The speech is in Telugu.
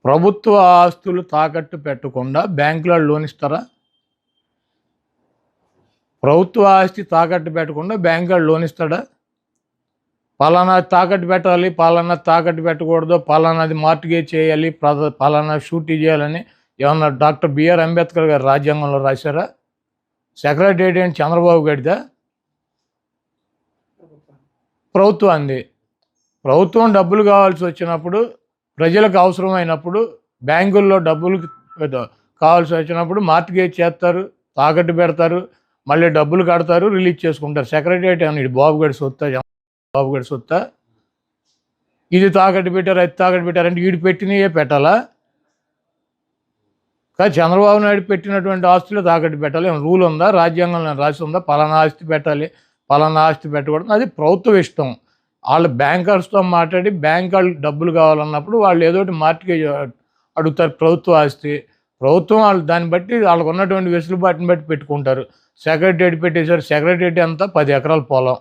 ప్రభుత్వ ఆస్తులు తాకట్టు పెట్టకుండా బ్యాంకులో లోన్ ఇస్తారా? ప్రభుత్వ ఆస్తి తాకట్టు పెట్టకుండా బ్యాంకులో లోన్ ఇస్తాడా? పలానాది తాకట్టు పెట్టాలి, పలానాది తాకట్టు పెట్టకూడదు, పలానాది మార్టిగేజ్ చేయాలి, పలానా షూరిటీ చేయాలని ఏమన్నా డాక్టర్ బిఆర్ అంబేద్కర్ గారు రాజ్యాంగంలో రాశారా? సెక్రటేరియట్ ఏంటి చంద్రబాబు గారిదా? ప్రభుత్వాన్ని. ప్రభుత్వం డబ్బులు కావాల్సి వచ్చినప్పుడు, ప్రజలకు అవసరమైనప్పుడు, బ్యాంకుల్లో డబ్బులు కావాల్సి వచ్చినప్పుడు మార్టిగేజ్ చేస్తారు, తాకట్టు పెడతారు, మళ్ళీ డబ్బులు కడతారు, రిలీజ్ చేసుకుంటారు. సెక్రటేరియట్ అని బాబు గారి సొత్తా? ఇది తాకట్టు పెట్టారు, అది తాకట్టు పెట్టారంటే వీడు పెట్టినయే పెట్టాలా? కానీ చంద్రబాబు నాయుడు పెట్టినటువంటి ఆస్తులు తాకట్టు పెట్టాలి. రూల్ ఉందా? రాజ్యాంగంలో రాసి ఉందా? పలానా ఆస్తి పెట్టాలి, పలానా ఆస్తి పెట్టకూడదు. అది ప్రభుత్వం ఇష్టం. వాళ్ళు బ్యాంకర్స్తో మాట్లాడి బ్యాంక్ వాళ్ళు డబ్బులు కావాలన్నప్పుడు వాళ్ళు ఏదో ఒకటి మార్టిగేజ్ అడుగుతారు. ప్రభుత్వ ఆస్తి ప్రభుత్వం వాళ్ళు దాన్ని బట్టి వాళ్ళకు ఉన్నటువంటి వెసులుబాటుని బట్టి పెట్టుకుంటారు. సెక్రటేరియట్ పెట్టేశారు. సెక్రటేరియట్ అంతా 10 ఎకరాల పొలం.